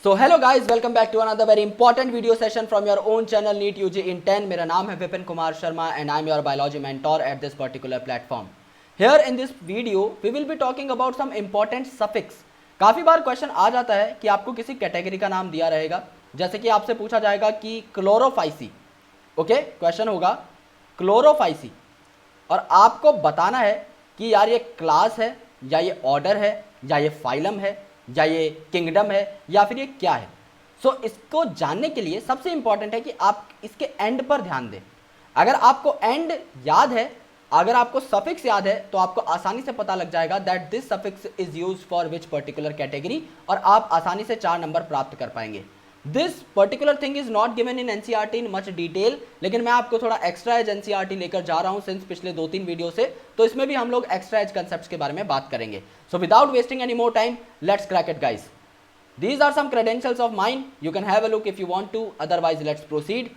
So hello guys, welcome back to another very important video session from your own channel NEET UG in 10। मेरा नाम है Vipin Kumar Sharma and I am your biology mentor at this particular platform. Here in this video we will be talking about some important suffix. काफ़ी बार question आ जाता है कि आपको किसी कैटेगरी का नाम दिया रहेगा, जैसे कि आपसे पूछा जाएगा कि क्लोरोफाइसी। ओके, क्वेश्चन होगा क्लोरोफाइसी और आपको बताना है कि यार ये क्लास है या ये ऑर्डर है या ये फाइलम है या ये किंगडम है या फिर ये क्या है। सो इसको जानने के लिए सबसे इंपॉर्टेंट है कि आप इसके एंड पर ध्यान दें। अगर आपको एंड याद है, अगर आपको सफिक्स याद है, तो आपको आसानी से पता लग जाएगा that this suffix is used for which particular category और आप आसानी से 4 नंबर प्राप्त कर पाएंगे। This particular thing is not given in NCERT in much detail, लेकिन मैं आपको थोड़ा एक्स्ट्रा एज एनसीईआरटी लेकर जा रहा हूं सिंस पिछले 2-3 वीडियो से, तो इसमें भी हम लोग एक्स्ट्रा एज कंसेप्ट्स के बारे में बात करेंगे। So without wasting any more time, let's crack it guys. These are some credentials of mine. You can have a look if you want to. Otherwise, let's proceed.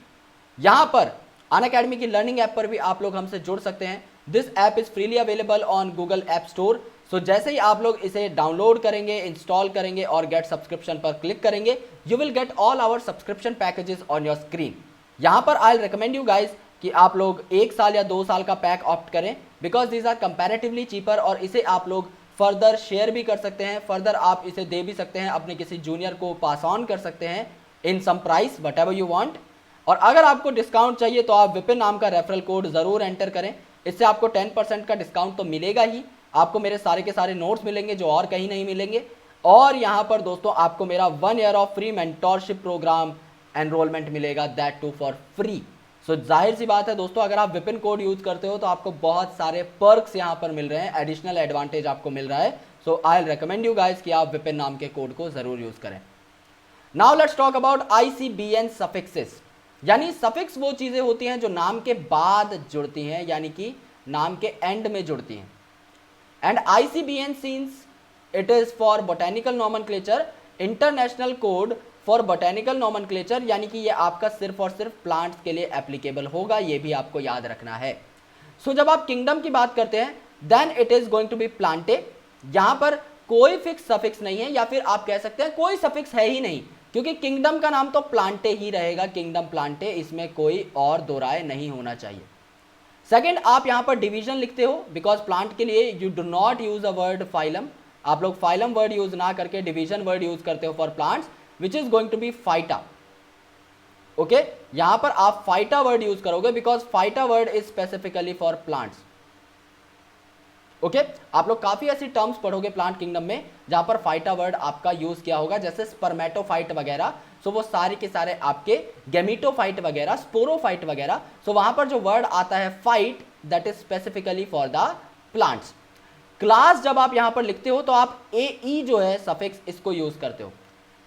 यहाँ पर Unacademy की learning app पर भी आप लोग हमसे जुड़ सकते हैं। This app is freely available on Google app store. So जैसे ही आप लोग इसे डाउनलोड करेंगे, इंस्टॉल करेंगे और गेट सब्सक्रिप्शन पर क्लिक करेंगे, you will get all our subscription packages on your screen. यहाँ पर आई रिकमेंड यू गाइज कि आप लोग 1 साल या 2 साल का पैक ऑप्ट करें, because these are comparatively cheaper और इसे आप लोग फर्दर शेयर भी कर सकते हैं, फर्दर आप इसे दे भी सकते हैं, अपने किसी जूनियर को पास ऑन कर सकते हैं in some price whatever you want. और अगर आपको डिस्काउंट चाहिए तो आप विपिन नाम का रेफरल कोड ज़रूर एंटर करें, इससे आपको 10% का डिस्काउंट तो मिलेगा ही। आपको मेरे सारे के सारे नोट्स मिलेंगे जो और कहीं नहीं मिलेंगे, और यहाँ पर दोस्तों आपको मेरा 1 year of free mentorship program enrolment मिलेगा, that too for free. So जाहिर सी बात है दोस्तों, अगर आप विपिन कोड यूज करते हो तो आपको बहुत सारे पर्क्स यहाँ पर मिल रहे हैं, एडिशनल एडवांटेज आपको मिल रहा है। So I will recommend you guys कि आप विपिन नाम के कोड को जरूर यूज करें। Now let's talk about ICBN suffixes. यानी सफिक्स वो चीजें होती हैं जो नाम के बाद जुड़ती हैं, यानी कि नाम के एंड में जुड़ती हैं। And ICBN since it is for botanical nomenclature, international code for botanical nomenclature, यानी कि ये आपका सिर्फ और सिर्फ प्लांट्स के लिए एप्लीकेबल होगा, ये भी आपको याद रखना है। सो जब आप किंगडम की बात करते हैं then it is going to be plantae. यहां पर कोई फिक्स सफिक्स नहीं है, या फिर आप कह सकते हैं कोई सफिक्स है ही नहीं, क्योंकि किंगडम का नाम तो प्लांटे ही रहेगा, किंगडम प्लांटे, इसमें कोई और दो राय नहीं होना चाहिए। सेकेंड, आप यहां पर डिवीजन लिखते हो बिकॉज प्लांट के लिए you do not use a word phylum. आप लोग फाइलम वर्ड यूज ना करके डिवीजन वर्ड यूज करते हो for plants, which is going to be phyta. Okay, यहां पर आप फाइटा वर्ड यूज करोगे because phyta word is specifically for plants. Okay, आप लोग काफी ऐसी टर्म्स पढ़ोगे प्लांट किंगडम में जहां पर फाइटा वर्ड आपका यूज किया होगा, जैसे स्पर्मेटोफाइट वगैरह। सो वो सारे के सारे आपके गेमिटोफाइट वगैरह, स्पोरोफाइट वगैरह। सो वहां पर जो वर्ड आता है fight, that is specifically for the plants. Class जब आप यहां पर लिखते हो तो आप AE जो है सफिक्स, इसको यूज करते हो।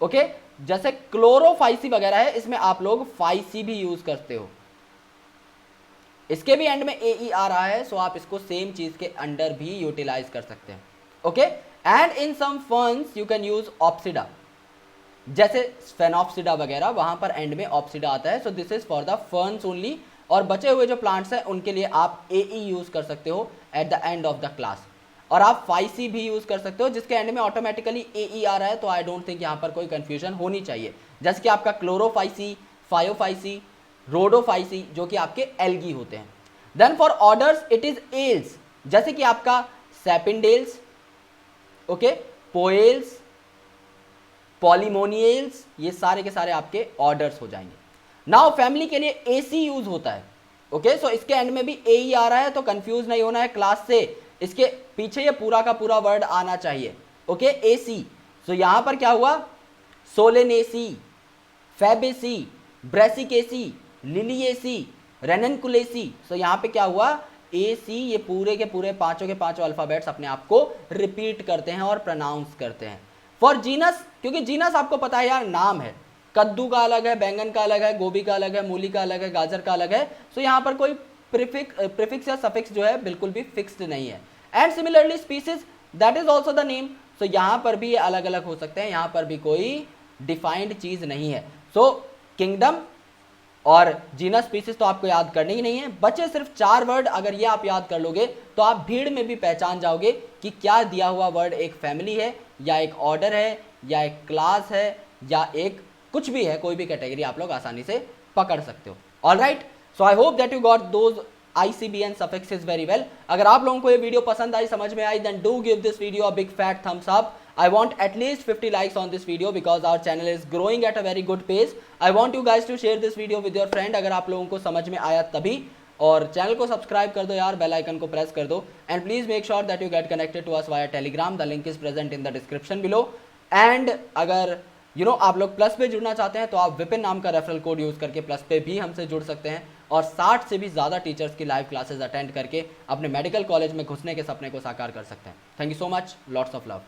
ओके, जैसे क्लोरोफाइसी वगैरह है, इसमें आप लोग फाइसी भी यूज करते हो, इसके भी एंड में AE आ रहा है, सो आप इसको सेम चीज के अंडर भी यूटिलाइज कर सकते हैं। Okay, and in some ferns you can use opsida, जैसे स्फेनॉप्सिडा वगैरह, वहां पर एंड में ऑप्सिडा आता है। So this is for the ferns only, और बचे हुए जो प्लांट्स हैं उनके लिए आप AE यूज कर सकते हो at the end of the class. और आप फाइसी भी यूज कर सकते हो जिसके एंड में ऑटोमेटिकली AE आ रहा है, तो आई डोंट थिंक यहाँ पर कोई कंफ्यूजन होनी चाहिए। जैसे कि आपका क्लोरोफाइसी, फायोफाइसी, रोडोफाइसी, जो कि आपके एल्गी होते हैं। Then for orders it is ales, जैसे कि आपका सैपिंडेल्स, ओके, पोएल्स, पॉलीमोनियल्स, ये सारे के सारे आपके ऑर्डर्स हो जाएंगे। नाउ फैमिली के लिए AC यूज होता है। ओके, सो इसके एंड में भी AE आ रहा है, तो कंफ्यूज नहीं होना है क्लास से, इसके पीछे ये पूरा का पूरा वर्ड आना चाहिए। Okay, AC। सो यहां पर क्या हुआ, सोलेनेसी, फैबेसी, ब्रेसिकेसी, लिलिएसी, रेननकुलेसी। सो यहां पे क्या हुआ, AC, ये पूरे के पूरे पांचों के पांचों अल्फाबेट्स अपने आप को रिपीट करते हैं और प्रोनाउंस करते हैं। फॉर जीनस, क्योंकि जीनस आपको पता है यार नाम है, कद्दू का अलग है, बैंगन का अलग है, गोभी का अलग है, मूली का अलग है, गाजर का अलग है। सो यहां पर कोई प्रीफिक्स या सफिक्स जो है बिल्कुल भी फिक्स्ड नहीं है। And similarly species, that is also the name. So यहां पर भी ये अलग अलग हो सकते हैं, यहां पर भी कोई डिफाइंड चीज नहीं है। सो किंगडम और जीनस स्पीसीज तो आपको याद करनी ही नहीं है, बचे सिर्फ 4 वर्ड। अगर ये आप याद कर लोगे तो आप भीड़ में भी पहचान जाओगे कि क्या दिया हुआ वर्ड एक फैमिली है या एक ऑर्डर है या एक क्लास है या एक कुछ भी है, कोई भी कैटेगरी आप लोग आसानी से पकड़ सकते हो। Alright, so I hope that you got those ICBN suffixes very well. अगर आप लोगों को ये वीडियो पसंद आई, समझ में आई, then do give this video a big fat thumbs up. I want at least 50 likes on this video because our channel is growing at a very good pace. I want you guys to share this video with your friend अगर आप लोगों को समझ में आया तभी, और channel को सब्सक्राइब कर दो यार, बेल आइकन को प्रेस कर दो, and please make sure that you get connected to us via Telegram, the link is present in the description below. And अगर आप लोग प्लस पे जुड़ना चाहते हैं तो आप विपिन नाम का रेफरल कोड यूज करके प्लस पे भी हमसे जुड़ सकते हैं और 60 से भी ज़्यादा टीचर्स की लाइव क्लासेस अटेंड करके अपने मेडिकल कॉलेज में घुसने के सपने को साकार कर सकते हैं। Thank you so much, lots of love.